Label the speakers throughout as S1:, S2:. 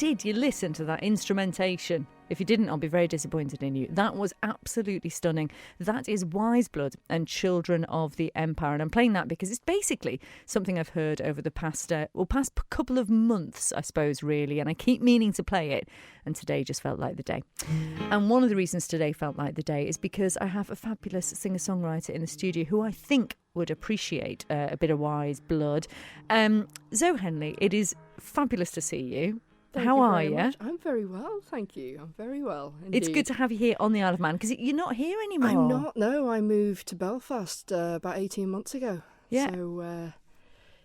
S1: did you listen to that instrumentation? If you didn't, I'll be very disappointed in you. That was absolutely stunning. That is Wise Blood and Children of the Empire. And I'm playing that because it's basically something I've heard over the past couple of months, I suppose, really. And I keep meaning to play it. And today just felt like the day. And one of the reasons today felt like the day is because I have a fabulous singer-songwriter in the studio who I think would appreciate a bit of Wise Blood. Zo Henley, it is fabulous to see you. How are you?
S2: I'm very well, thank you. I'm very well, indeed.
S1: It's good to have you here on the Isle of Man because you're not here anymore.
S2: I'm not, no. I moved to Belfast about 18 months ago.
S1: Yeah.
S2: So,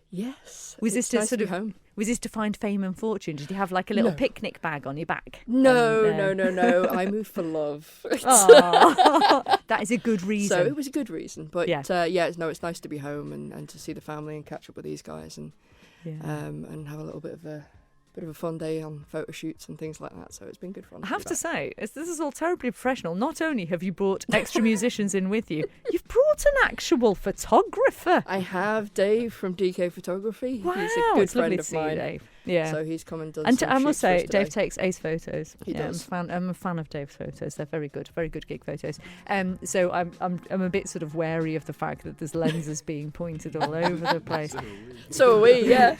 S2: yes.
S1: Was this to
S2: nice
S1: sort of
S2: home.
S1: Was this to find fame and fortune? Did you have like a little picnic bag on your back?
S2: No. I moved for love.
S1: That is a good reason.
S2: So it was a good reason. But
S1: yeah,
S2: it's nice to be home and to see the family and catch up with these guys and have a little bit of a fun day on photo shoots and things like that, so it's been good fun.
S1: I have to say, this is all terribly professional. Not only have you brought extra musicians in with you, you've brought an actual photographer.
S2: I have Dave from DK Photography.
S1: Wow,
S2: he's a good
S1: it's
S2: friend
S1: lovely
S2: of
S1: to
S2: mine.
S1: see you, Dave. Yeah.
S2: So he's come and done
S1: and
S2: some
S1: I must
S2: shoots for us
S1: say,
S2: today.
S1: Dave takes ace photos.
S2: He does.
S1: I'm a fan of Dave's photos. They're very good gig photos. So I'm a bit sort of wary of the fact that there's lenses being pointed all over the place.
S2: So are we, yeah.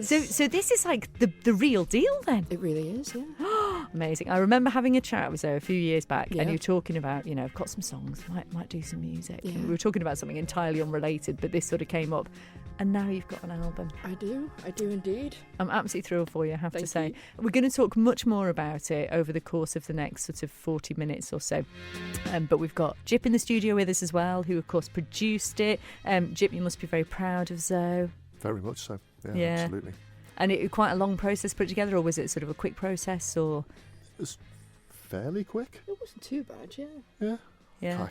S1: So this is like the real deal then.
S2: It really is, yeah.
S1: Amazing. I remember having a chat with Zo a few years back, and you were talking about, I've got some songs, might do some music.
S2: Yeah.
S1: And we were talking about something entirely unrelated, but this sort of came up. And now you've got an album.
S2: I do indeed.
S1: I'm absolutely thrilled for you, I have to say.
S2: You.
S1: We're going to talk much more about it over the course of the next sort of 40 minutes or so. But we've got Gyp in the studio with us as well, who of course produced it. Gyp, you must be very proud of Zo.
S3: Very much so. Yeah. Absolutely.
S1: And it was quite a long process put together, or was it sort of a quick process? Or
S3: it was fairly quick.
S2: It wasn't too bad, yeah.
S1: Yeah.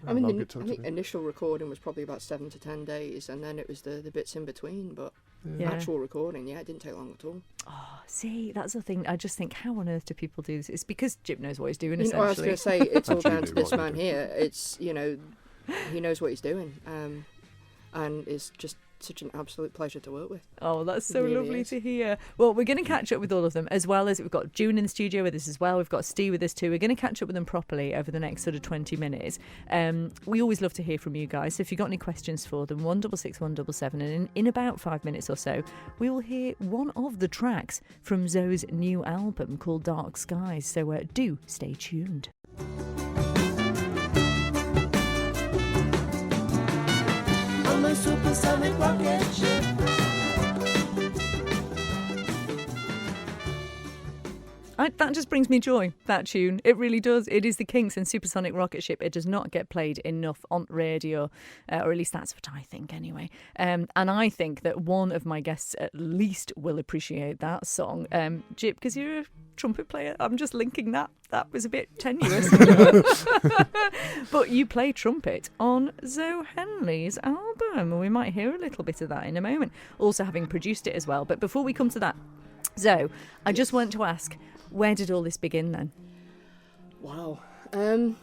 S2: I mean, the initial recording was probably about 7 to 10 days, and then it was the bits in between. But actual recording, it didn't take long at all.
S1: Oh, see, that's the thing. I just think, how on earth do people do this? It's because Gyp knows what he's doing, essentially.
S2: I was going to say, it's all down to this man here. It's, he knows what he's doing, and it's just such an absolute pleasure to work with.
S1: Oh, that's so
S2: really
S1: lovely
S2: is.
S1: to hear. Well, we're going to catch up with all of them, as well as we've got June in the studio with us as well. We've got Ste with us too. We're going to catch up with them properly over the next sort of 20 minutes. We always love to hear from you guys. So if you've got any questions for them, 166 177, and in about 5 minutes or so, we will hear one of the tracks from Zo's new album called Dark Skies. So do stay tuned.
S4: My supersonic rocket ship.
S1: That just brings me joy, that tune. It really does. It is the Kinks and Supersonic Rocket Ship. It does not get played enough on radio, or at least that's what I think anyway. And I think that one of my guests at least will appreciate that song. Gyp, because you're a trumpet player, I'm just linking that. That was a bit tenuous. But you play trumpet on Zo Henley's album, and we might hear a little bit of that in a moment. Also having produced it as well. But before we come to that, Zo, I just want to ask, where did all this begin then?
S2: Wow. Well,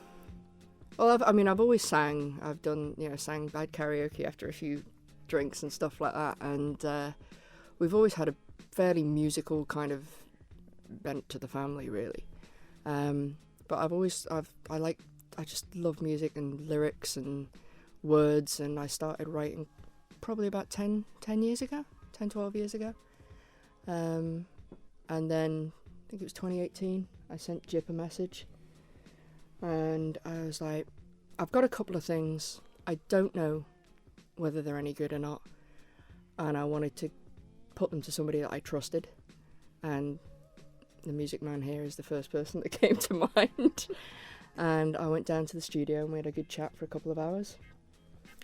S2: I've always sang. I've done, sang bad karaoke after a few drinks and stuff like that. And we've always had a fairly musical kind of bent to the family, really. But I just love music and lyrics and words. And I started writing probably about 10 years ago, 10, 12 years ago. And then I think it was 2018, I sent Gyp a message, and I was like, I've got a couple of things, I don't know whether they're any good or not, and I wanted to put them to somebody that I trusted, and the music man here is the first person that came to mind. And I went down to the studio and we had a good chat for a couple of hours,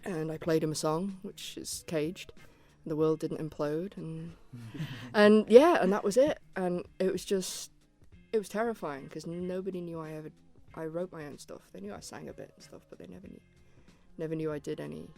S2: and I played him a song which is Caged. The world didn't implode, and that was it. And it was terrifying because nobody knew I wrote my own stuff. They knew I sang a bit and stuff, but they never knew I did any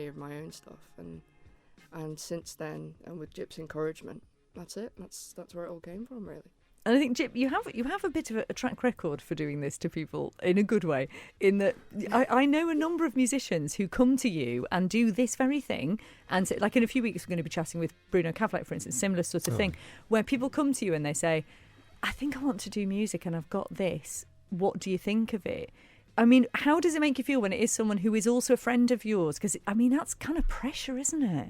S2: of my own stuff. And since then, and with Gyp's encouragement, that's it. That's where it all came from, really.
S1: And I think, Gyp, you have a bit of a track record for doing this to people in a good way, in that I know a number of musicians who come to you and do this very thing. And so, like in a few weeks, we're going to be chatting with Bruno Cavalic, for instance, similar sort of thing, where people come to you and they say, I think I want to do music and I've got this. What do you think of it? I mean, how does it make you feel when it is someone who is also a friend of yours? Because, I mean, that's kind of pressure, isn't it?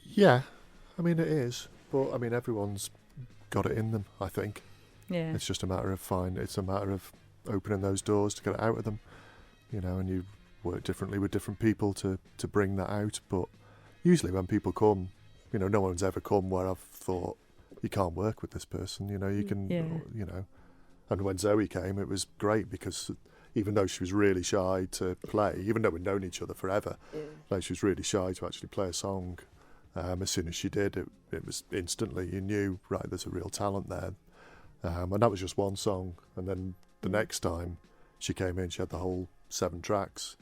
S3: Yeah, I mean, it is. But, I mean, everyone's got it in them, I think.
S1: Yeah.
S3: It's just a matter of opening those doors to get it out of them, you know, and you work differently with different people to bring that out. But usually when people come, you know, no one's ever come where I've thought, you can't work with this person, you know, you can, you know. And when Zoe came, it was great because even though she was really shy to play, even though we'd known each other forever, like she was really shy to actually play a song. As soon as she did, it was instantly, you knew, right, there's a real talent there. And that was just one song. And then the next time she came in, she had the whole 7 tracks,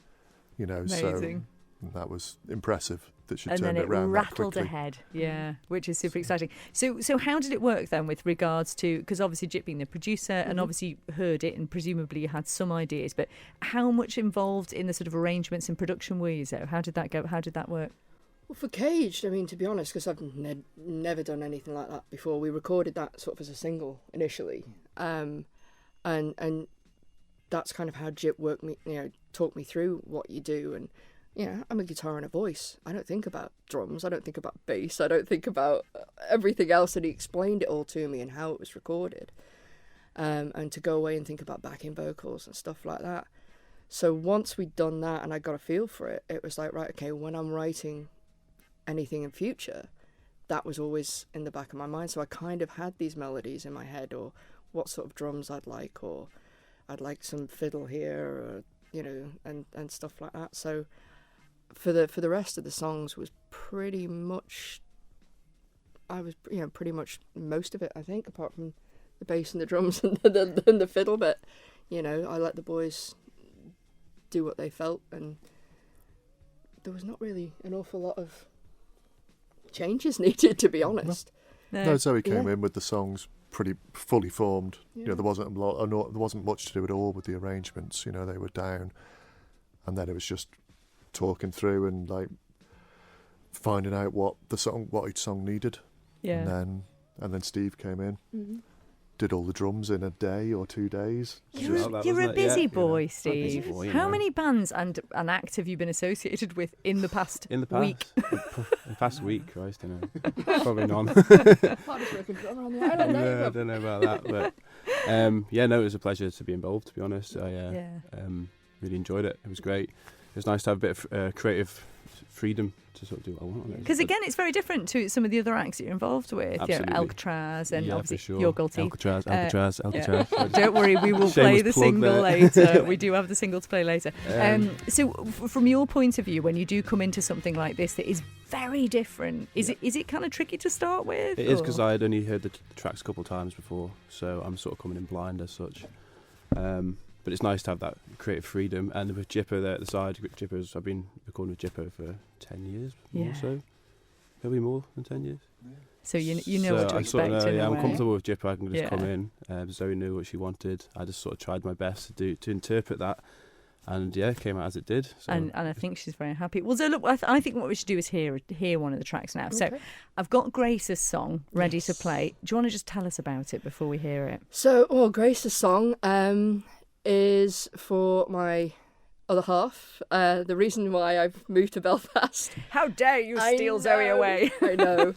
S3: you know.
S1: Amazing.
S3: So that was impressive that she
S1: and
S3: turned
S1: then
S3: it around
S1: rattled
S3: that quickly.
S1: ahead, which is super exciting. So how did it work then with regards to, because obviously Gyp being the producer and obviously heard it and presumably you had some ideas, but how much involved in the sort of arrangements and production were you, Zo? How did that go? How did that work?
S2: Well, for Caged, I mean, to be honest, because I've never done anything like that before, we recorded that sort of as a single initially, and that's kind of how Gyp talked me through what you do. And I'm a guitar and a voice. I don't think about drums. I don't think about bass. I don't think about everything else. And he explained it all to me and how it was recorded, and to go away and think about backing vocals and stuff like that. So once we'd done that and I got a feel for it, it was like, right, okay, when I'm writing anything in future, that was always in the back of my mind. So I kind of had these melodies in my head, or what sort of drums I'd like, or I'd like some fiddle here, or and stuff like that. So for the rest of the songs was pretty much pretty much most of it, I think, apart from the bass and the drums and the fiddle bit. I let the boys do what they felt, and there was not really an awful lot of changes needed, to be honest.
S3: No, Zoe came in with the songs pretty fully formed. There wasn't much to do at all with the arrangements. They were down, and then it was just talking through and like finding out what each song needed. And then Steve came in, did all the drums in a day or 2 days.
S1: You're a busy boy, Steve. How many bands and acts have you been associated with in the past week?
S5: The past week, Christ, probably none. I don't know about that, but it was a pleasure to be involved, to be honest. I really enjoyed it. It was great. It was nice to have a bit of creative freedom to sort of do what I want.
S1: Because again, it's very different to some of the other acts that you're involved with. Alcatraz and obviously You're Guilty.
S5: Alcatraz.
S1: Don't worry, we will play the single later. We do have the single to play later. So from your point of view, when you do come into something like this that is very different, is it kind of tricky to start with?
S5: It is, because I had only heard the tracks a couple of times before, so I'm sort of coming in blind as such. But it's nice to have that creative freedom. And with Gyp there at the side, I've been recording with Gyp for 10 years or so. Maybe more than 10 years.
S1: So you know what to expect.
S5: I'm comfortable with Gyp. I can just come in. Zoe knew what she wanted. I just sort of tried my best to interpret that. And it came out as it did. So.
S1: And I think she's very happy. Well, so look, I think what we should do is hear one of the tracks now. Okay. So I've got Grace's song ready to play. Do you want to just tell us about it before we hear it?
S2: So, Grace's song is for my other half. The reason why I've moved to Belfast.
S1: How dare you steal Zoe away?
S2: I know.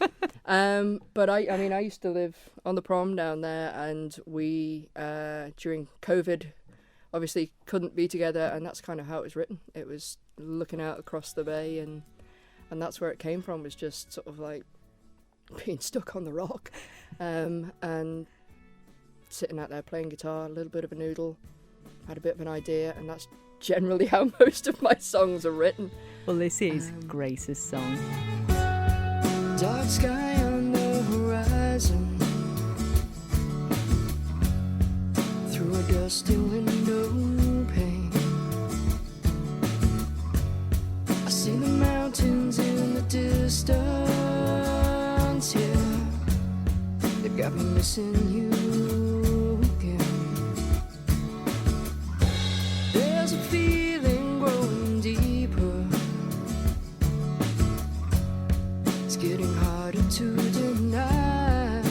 S2: But I used to live on the prom down there, and we during COVID obviously couldn't be together, and that's kind of how it was written. It was looking out across the bay, and that's where it came from, was just sort of like being stuck on the rock, and sitting out there playing guitar, a little bit of a noodle, had a bit of an idea, and that's generally how most of my songs are written.
S1: Well, this is Grace's song.
S4: Dark sky on the horizon, through a dusty window pane, I see the mountains in the distance, they got me missing you again. There's a feeling growing deeper. It's getting harder to deny.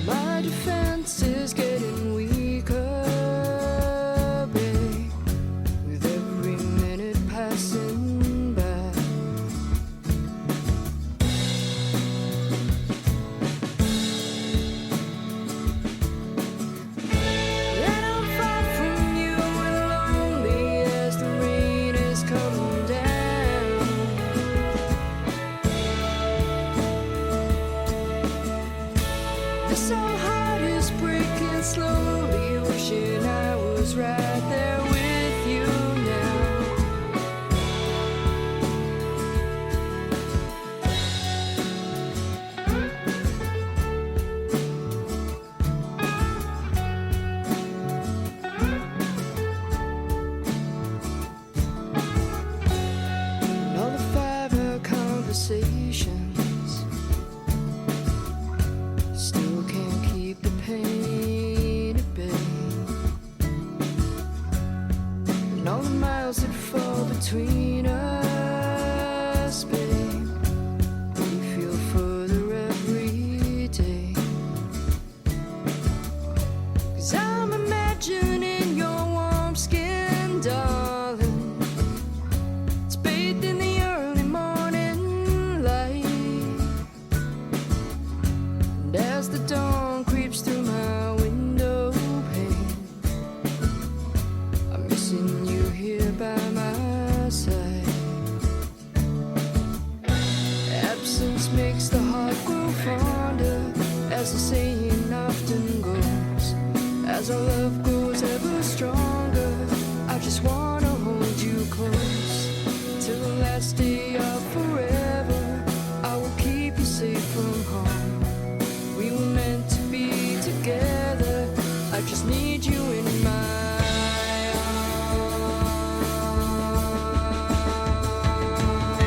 S4: My defense is getting weaker, babe, with every minute passing by. And I'm far from you and lonely as the rain is coming down. This old heart is breaking slowly, wishing I was right there with you now. And all the 5-hour conversations still can't keep the pain at bay. And all the miles that fall between us, babe, we feel further every day. 'Cause I'm imagining your warm skin, darling. It's bathed in the early morning light. And as the dawn creeps through my window pane, I'm missing you here by my side. Absence makes the heart grow fonder, as the saying often goes. As our love grows ever stronger, I just wanna hold you close till the last day of forever. I will keep you safe from harm. We were meant to be together. I just need you in my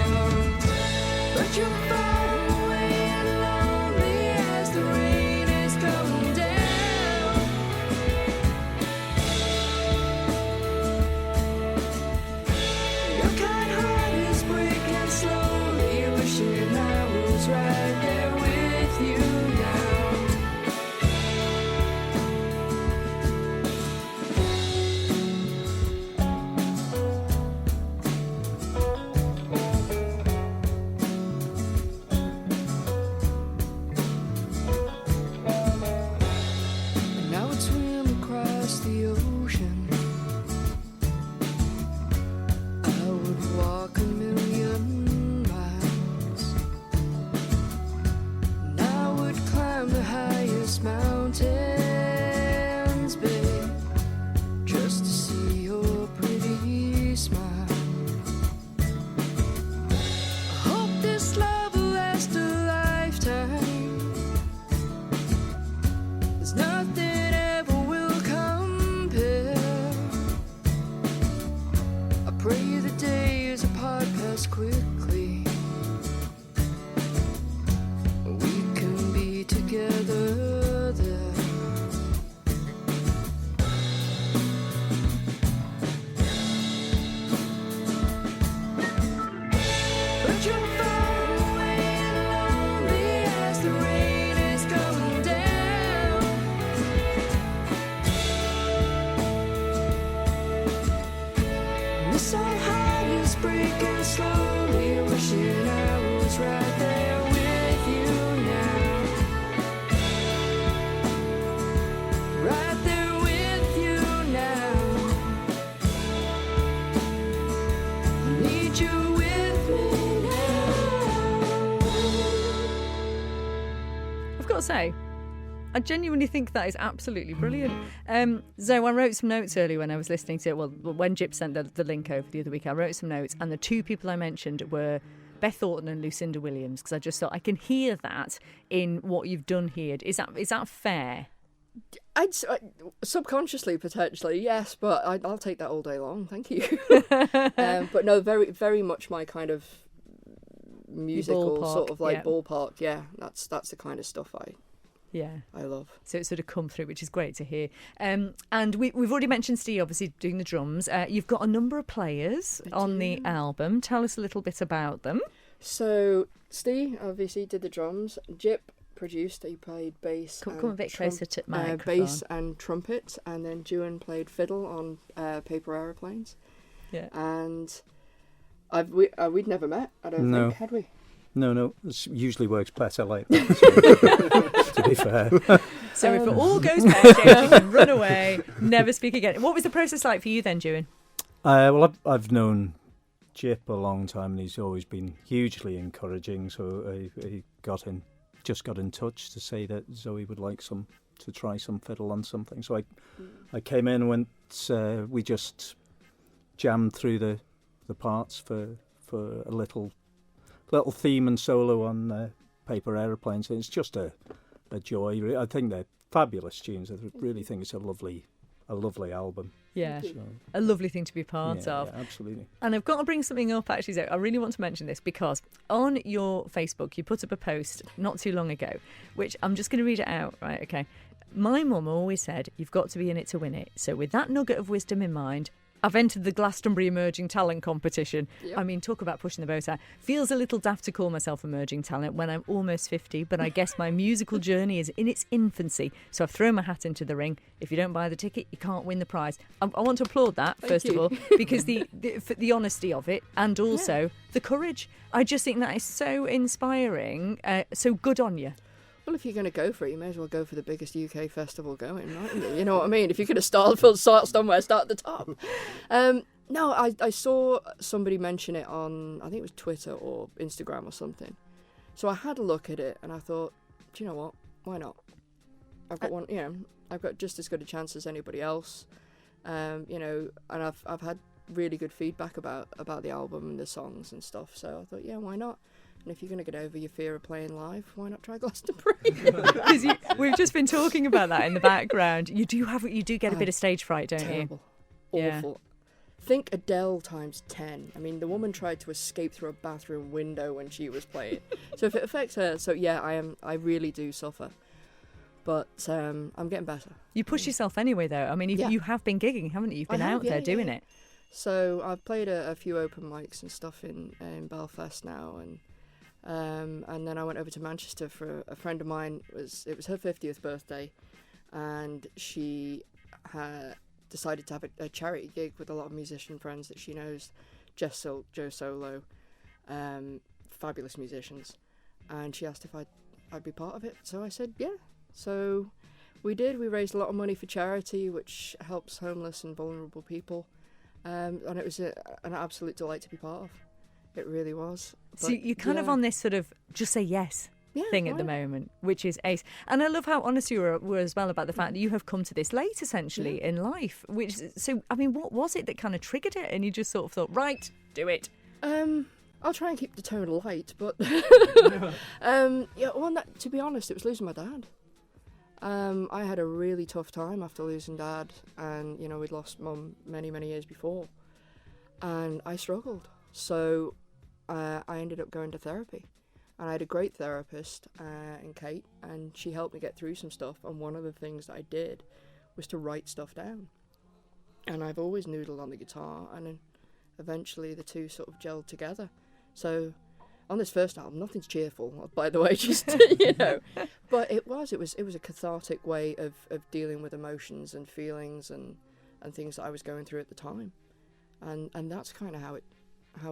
S4: arms. But you're far away and lonely as the rain is coming down. Your kind heart is breaking slowly, wishing I was right there with you now. And now I'd swim across the ocean. I would walk a million miles. And I would climb the highest mountains, babe, just to see your pretty smile. I hope this love will last a lifetime. There's nothing ever will compare. I pray the days apart pass quickly. We can be together there. But you're far away and lonely as the rain is coming down. This old heart is breaking slowly, wishing I was right there with you now. Right there with you now. I need you with me now.
S1: I've got to say, I genuinely think that is absolutely brilliant. Zo, I wrote some notes earlier when I was listening to it. Well, when Gyp sent the link over the other week, I wrote some notes, and the two people I mentioned were Beth Orton and Lucinda Williams, because I just thought I can hear that in what you've done here. Is that fair?
S2: Subconsciously, potentially, yes, but I'll take that all day long. Thank you. But no, very, very much my kind of musical
S1: ballpark,
S2: sort of like
S1: yeah.
S2: ballpark. Yeah, that's the kind of stuff I love.
S1: So it's sort of come through, which is great to hear. And we've already mentioned Ste, obviously, doing the drums. You've got a number of players on the album. Tell us a little bit about them.
S2: So Ste obviously did the drums. Gyp produced. He played bass.
S1: Come a bit closer to my microphone.
S2: Bass and trumpet, and then Juan played fiddle on Paper Aeroplanes.
S1: Yeah.
S2: And we'd never met. I don't think, had we?
S6: No. It usually works better like that, to be fair.
S1: So if it all goes pear-shaped, you can run away, never speak again. What was the process like for you then, Juan?
S6: Well, I've known Gyp a long time, and he's always been hugely encouraging. So he just got in touch to say that Zoe would like to try some fiddle on something. So I came in and went. We just jammed through the parts for a little theme and solo on Paper Aeroplanes. And it's just a joy. I think they're fabulous tunes. I really think it's a lovely album.
S1: Yeah, a lovely thing to be part of.
S6: Yeah, absolutely.
S1: And I've got to bring something up, actually, Zoe. I really want to mention this because on your Facebook, you put up a post not too long ago, which I'm just going to read it out, right? Okay. My mum always said, you've got to be in it to win it. So with that nugget of wisdom in mind, I've entered the Glastonbury Emerging Talent Competition. Yep. I mean, talk about pushing the boat out. Feels a little daft to call myself emerging talent when I'm almost 50, but I guess my musical journey is in its infancy. So I've thrown my hat into the ring. If you don't buy the ticket, you can't win the prize. I want to applaud that, first of all, because the honesty of it and also the courage. I just think that is so inspiring. So good on you.
S2: Well, if you're going to go for it, you may as well go for the biggest UK festival going, right? You know what I mean? If you're going to start somewhere, start at the top. No, I saw somebody mention it on, I think it was Twitter or Instagram or something. So I had a look at it and I thought, do you know what? Why not? I've got one, I've got just as good a chance as anybody else. And I've had really good feedback about the album and the songs and stuff. So I thought, why not? And if you're going to get over your fear of playing live, why not try Glastonbury?
S1: Because we've just been talking about that in the background. You do get a bit of stage fright, don't
S2: terrible.
S1: you?
S2: Awful. Yeah. Think Adele times 10. I mean, the woman tried to escape through a bathroom window when she was playing. So if it affects her, I really do suffer. But I'm getting better.
S1: You push yourself anyway, though. I mean, you have been gigging, haven't you? You've been out there doing it.
S2: So I've played a few open mics and stuff in Belfast now, and then I went over to Manchester for a friend of mine. It was her 50th birthday, and she had decided to have a charity gig with a lot of musician friends that she knows, Joe Solo, fabulous musicians, and she asked if I'd be part of it. So I said yeah. So we did. We raised a lot of money for charity, which helps homeless and vulnerable people, and it was an absolute delight to be part of. It really was.
S1: So you're kind of on this sort of just say yes thing at the moment, which is ace. And I love how honest you were as well about the fact that you have come to this late, essentially, in life. What was it that kind of triggered it? And you just sort of thought, right, do it.
S2: I'll try and keep the tone light, but to be honest, it was losing my dad. I had a really tough time after losing dad, and we'd lost mum many years before, and I struggled. So I ended up going to therapy, and I had a great therapist in Kate, and she helped me get through some stuff. And one of the things that I did was to write stuff down, and I've always noodled on the guitar, and then eventually the two sort of gelled together. So on this first album, nothing's cheerful, by the way, just but it was a cathartic way of dealing with emotions and feelings and things that I was going through at the time, and that's kind of how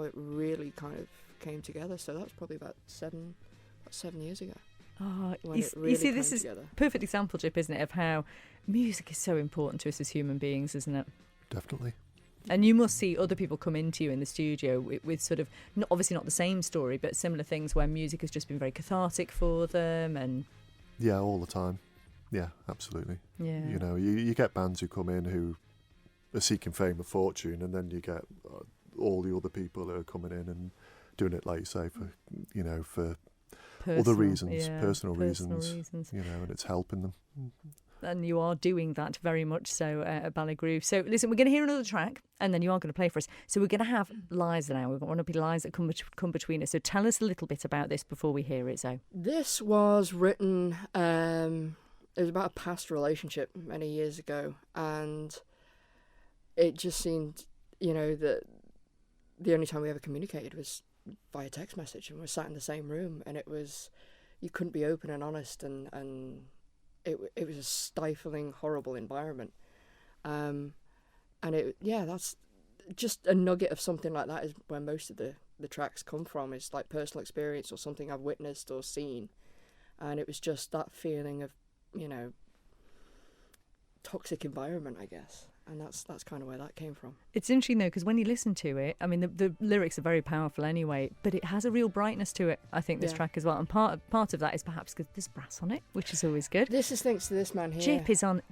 S2: it really kind of came together. So that was probably about 7 years ago.
S1: Oh,
S2: really
S1: you see, this is
S2: together.
S1: a perfect example, Gyp, isn't it, of how music is so important to us as human beings, isn't it?
S3: Definitely.
S1: And you must see other people come into you in the studio with sort of, obviously not the same story, but similar things where music has just been very cathartic for them. And
S3: yeah, all the time. Yeah, absolutely.
S1: Yeah.
S3: You get bands who come in who are seeking fame or fortune, and then you get all the other people who are coming in and doing it, like you say, for other reasons, personal reasons, and it's helping them.
S1: and you are doing that very much so at Ballet Groove. So listen, we're going to hear another track, and then you are going to play for us. So we're going to have Liza now. We've got one of the lines that come between us. So tell us a little bit about this before we hear it, Zo.
S2: This was written, it was about a past relationship many years ago, and it just seemed, that the only time we ever communicated was via text message, and we're sat in the same room, and you couldn't be open and honest, and it was a stifling, horrible environment. And that's just a nugget of something like that is where most of the tracks come from. It's like personal experience or something I've witnessed or seen, and it was just that feeling of, toxic environment, I guess. And that's kind of where that came from.
S1: It's interesting, though, because when you listen to it, I mean, the lyrics are very powerful anyway, but it has a real brightness to it, I think, this track as well. And part of that is perhaps because there's brass on it, which is always good.
S2: This is thanks to this man here.
S1: Gyp is on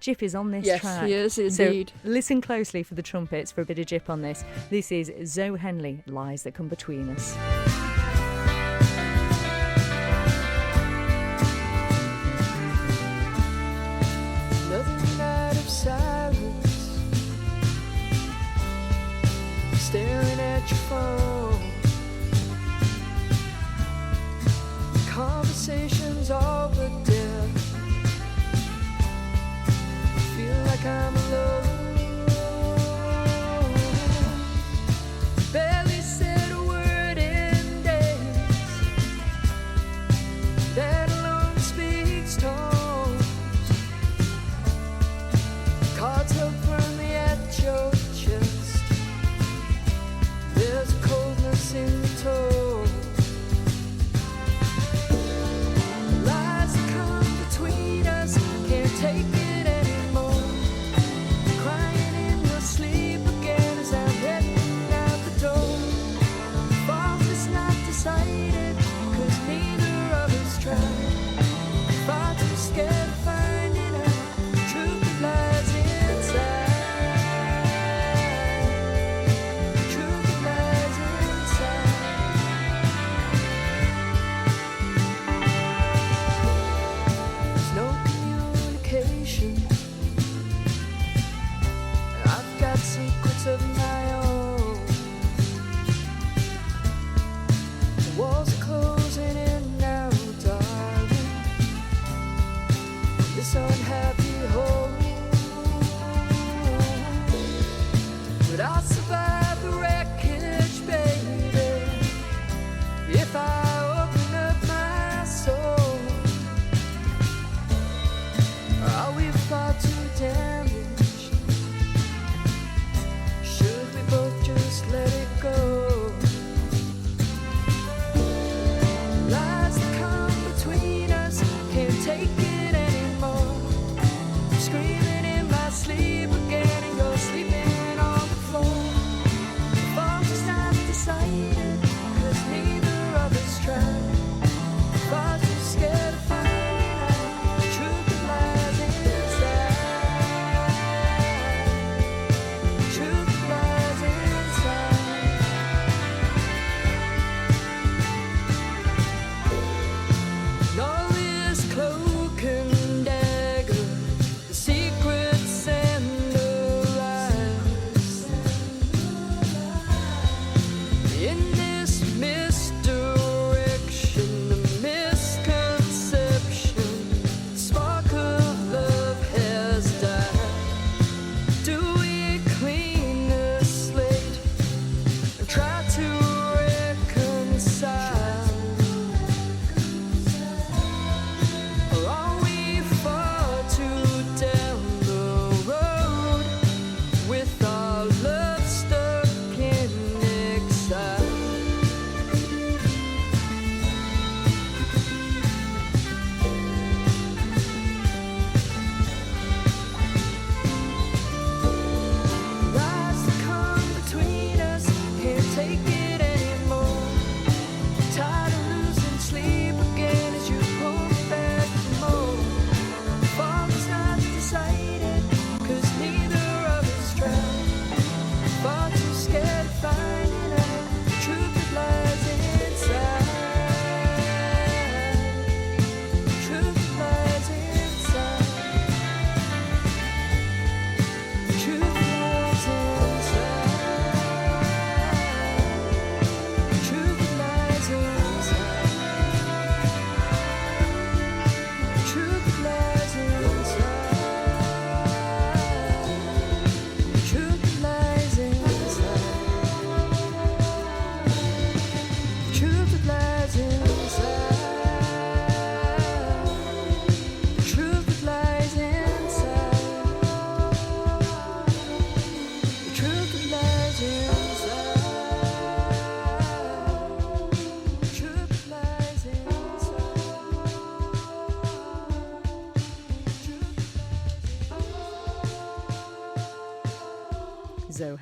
S1: this track.
S2: Yes, he is, indeed.
S1: So listen closely for the trumpets for a bit of Gyp on this. This is Zo Henley, Lies That Come Between Us.
S4: Another night of silence, staring at your phone. Conversations all but dead. Feel like I'm alone. Barely said a word in days. That alone speaks tones. Cards held firmly at your chest. There's a coldness in your tone. Lies that come between us, can't take it anymore. Crying in your sleep again as I'm heading out the door. Fault is not decided, 'cause neither of us tried. Far too scared of finding out the truth that lies inside. Truth that lies inside. There's no communication. I've got secrets of my own. The walls are closing in now, darling. This unhappy home. But I'll survive the wreckage, baby, if I open up my soul. Are we far too damaged? Should we both just let it go? Lies that come between us, can't take it anymore. Screaming in my sleep again and you're sleeping on the floor.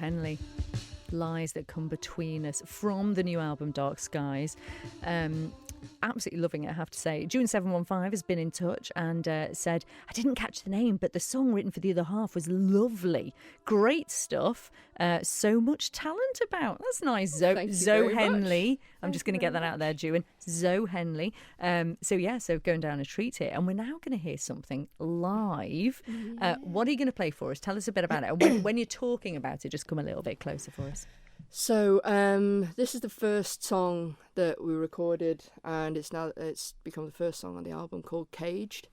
S1: Henley. Lies That Come Between Us, from the new album Dark Skies. Absolutely loving it, I have to say. June715 has been in touch and said, I didn't catch the name, but the song written for the other half was lovely. Great stuff. So much talent about. That's nice. Zo Henley. I'm just going to get that out there, June. Zo Henley. So going down a treat here. And we're now going to hear something live. What are you going to play for us? Tell us a bit about it. And when you're talking about it, just come a little bit closer for us.
S2: So this is the first song that we recorded, and it's become the first song on the album, called Caged.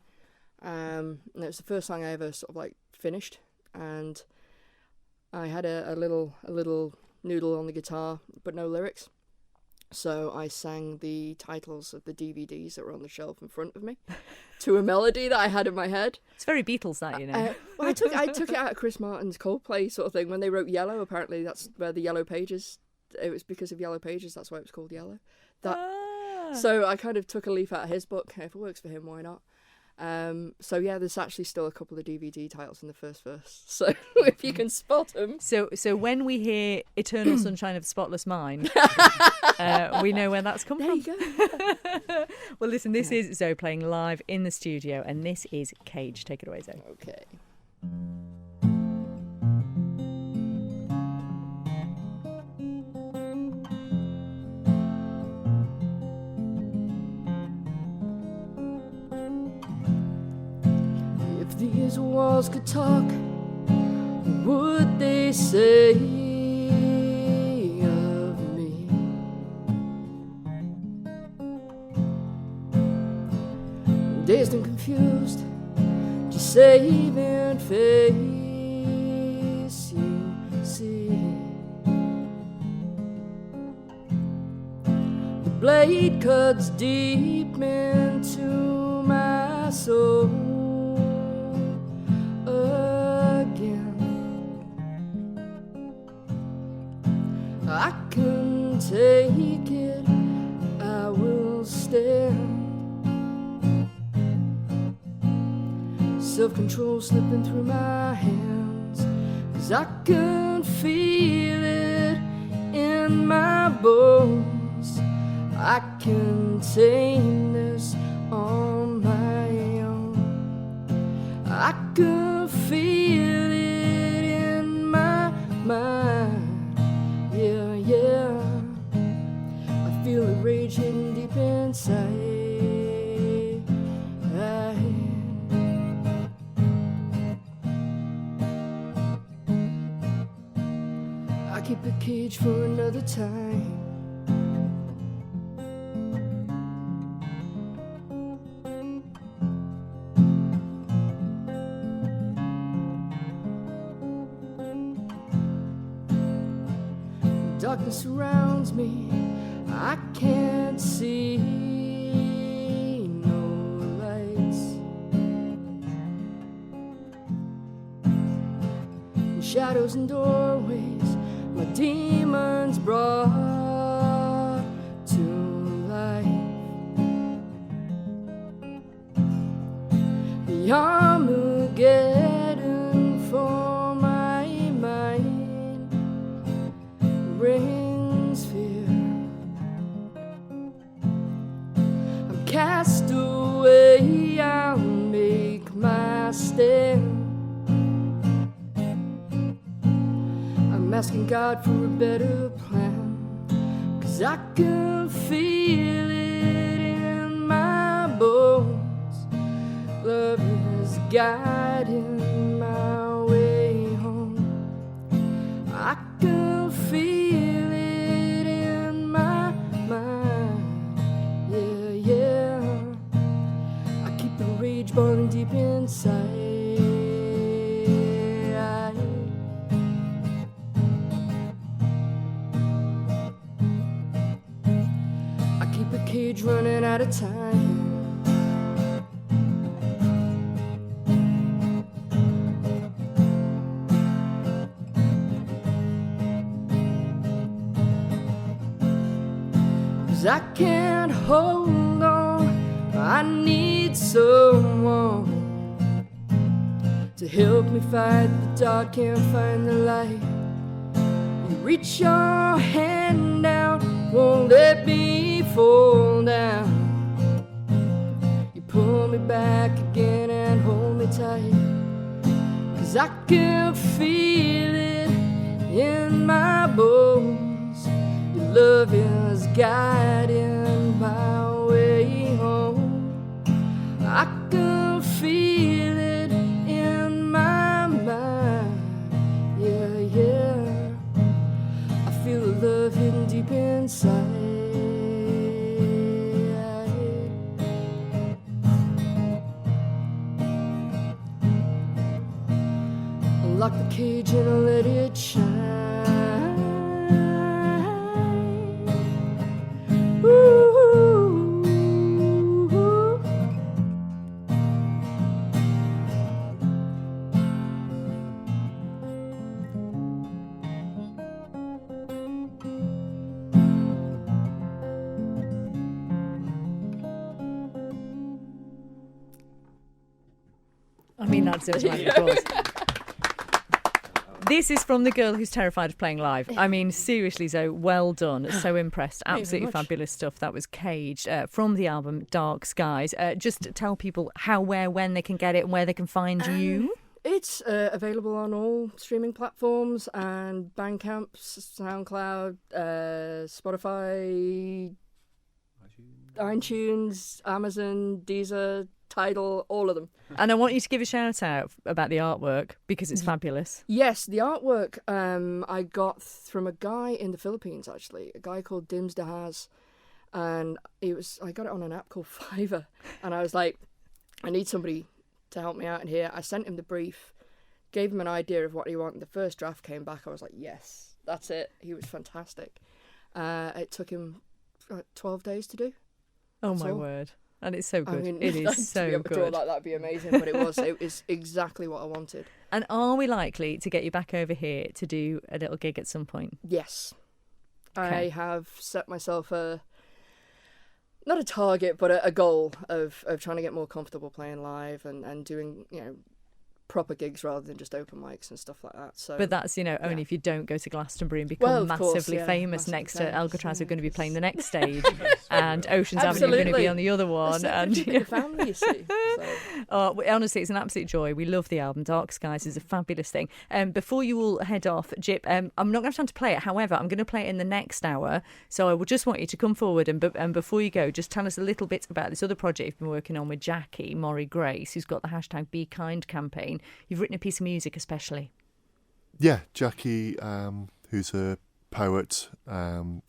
S2: And it was the first song I ever sort of like finished, and I had a little noodle on the guitar, but no lyrics. So I sang the titles of the DVDs that were on the shelf in front of me to a melody that I had in my head.
S1: It's very Beatles, that, you know.
S2: Well, I took it out of Chris Martin's Coldplay sort of thing. When they wrote Yellow, apparently that's where the Yellow Pages, it was because of Yellow Pages, that's why it was called Yellow. So I kind of took a leaf out of his book. If it works for him, why not? There's actually still a couple of DVD titles in the first verse. So if you can spot them.
S1: So when we hear Eternal Sunshine of the Spotless Mind, we know where that's come from.
S2: There you go.
S1: Well, listen, this is Zo playing live in the studio, and this is Cage. Take it away, Zo.
S2: Okay. If these walls could talk, what would they say of me? Dazed and confused, just saving face, you see. The blade cuts deep into my soul. I can take it, I will stand. Self-control slipping through my hands, 'cause I can feel it in my bones. I can tame this on my own. I can feel it in my mind. Yeah, I feel it raging deep inside. I keep a cage for another time. Darkness surrounds me, I can't see no lights. In shadows and doorways, my demons brought to life. The Armageddon for my mind brings fear. I'm cast away, I'll make my stand. I'm asking God for a better plan, 'cause I can feel it in my bones. Love is guiding my way home. I can feel it in my mind. Yeah. I keep the rage burning deep inside. I keep a cage running out of time. I can't hold on, I need someone to help me fight the dark, can't find the light. Reach your hand out, won't let me fall down. You pull me back again and hold me tight, 'cause I can feel it in my bones. Your love is guiding my way home. I can feel it in my mind. Yeah, yeah. I feel the love hidden deep inside. Lock the cage and I'll let it shine. Ooh.
S1: I mean, that deserves a round of applause. This is from the girl who's terrified of playing live. I mean, seriously, Zoe, well done. So impressed. Absolutely fabulous stuff. That was Caged from the album Dark Skies. Just tell people how, where, when they can get it and where they can find you.
S2: It's available on all streaming platforms and Bandcamp, SoundCloud, Spotify, iTunes, Amazon, Deezer, Tidal, all of them.
S1: And I want you to give a shout out about the artwork because it's fabulous.
S2: Yes, the artwork I got from a guy in the Philippines, actually, a guy called Dims Dahaz, and I got it on an app called Fiverr, and I was like, I need somebody to help me out in here. I sent him the brief, gave him an idea of what he wanted. The first draft came back. I was like, yes, that's it. He was fantastic. It took him 12 days to do.
S1: Oh,
S2: That's
S1: my
S2: all.
S1: word. And it's so good.
S2: I mean,
S1: it is
S2: to
S1: so
S2: be able to draw
S1: good.
S2: like that'd be amazing, but it was exactly what I wanted.
S1: And are we likely to get you back over here to do a little gig at some point?
S2: Yes.
S1: Okay.
S2: I have set myself not a target, but a goal of trying to get more comfortable playing live and doing, proper gigs rather than just open mics and stuff like that. So,
S1: But that's, only
S2: yeah.
S1: if you don't go to Glastonbury and become
S2: Well, of
S1: massively
S2: course, yeah,
S1: famous
S2: massively
S1: next
S2: famous,
S1: to Alcatraz,
S2: yeah,
S1: are going to be
S2: 'cause-
S1: playing the next stage, and Ocean's Avenue are going to be
S2: Absolutely.
S1: on the other one.
S2: That's
S1: And
S2: the family, you see. So.
S1: honestly, it's an absolute joy. We love the album. Dark Skies is a fabulous thing. Before you all head off, Gyp, I'm not going to have time to play it. However, I'm going to play it in the next hour. So I will just want you to come forward and before you go, just tell us a little bit about this other project you've been working on with Jackie Murray Grace, who's got the hashtag Be Kind campaign. You've written a piece of music especially.
S3: Yeah, Jackie, who's a poet and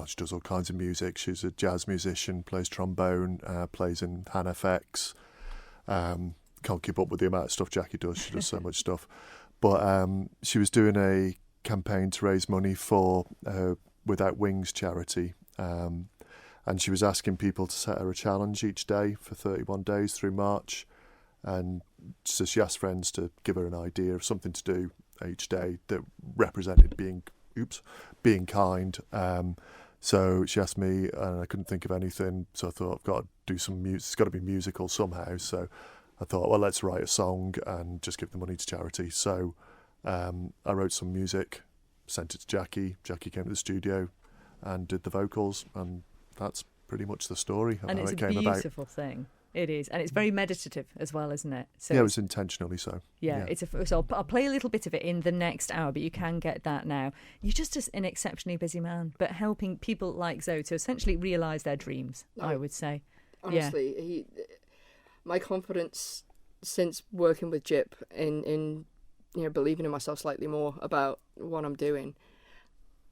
S3: she does all kinds of music. She's a jazz musician, plays trombone, plays in HanFX. Can't keep up with the amount of stuff Jackie does. She does so much stuff. But she was doing a campaign to raise money for Without Wings charity. And she was asking people to set her a challenge each day for 31 days through March. And so she asked friends to give her an idea of something to do each day that represented being kind. So she asked me, and I couldn't think of anything. So I thought, I've got to do some music. It's got to be musical somehow. So I thought, well, let's write a song and just give the money to charity. So I wrote some music, sent it to Jackie. Jackie came to the studio and did the vocals, and that's pretty much the story of
S1: And
S3: how
S1: it's
S3: it
S1: a
S3: came about.
S1: beautiful thing. It is, and it's very meditative as well, isn't it? So
S3: Yeah, it was intentionally so.
S1: yeah. So I'll play a little bit of it in the next hour, but you can get that now. You're just an exceptionally busy man, but helping people like Zoe to essentially realise their dreams, I would say.
S2: Honestly, my confidence since working with Gyp in believing in myself slightly more about what I'm doing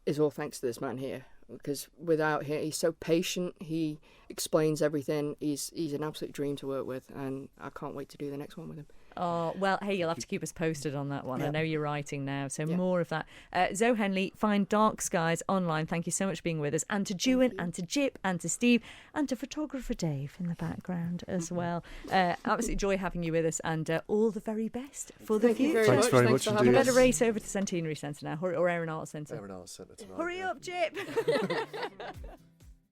S2: is all thanks to this man here. Because without him, he's so patient. He explains everything. He's an absolute dream to work with, and I can't wait to do the next one with him.
S1: Oh, well, hey, you'll have to keep us posted on that one.
S2: Yeah.
S1: I know you're writing now, so
S2: Yeah.
S1: more of that. Zo Henley, find Dark Skies online. Thank you so much for being with us. And to Juan, and to Gyp, and to Steve, and to photographer Dave in the background as well. Absolute joy having you with us, and all the very best for the
S2: Thank you
S1: future.
S2: very
S3: Thanks
S2: much.
S3: very
S2: Thanks
S3: much
S2: for
S3: indeed.
S2: having
S1: Better
S2: us.
S1: race over to Centenary Centre now, or Aaron Arts Centre.
S3: Aaron Arts Centre tonight.
S1: Hurry
S3: yeah.
S1: up, Gyp!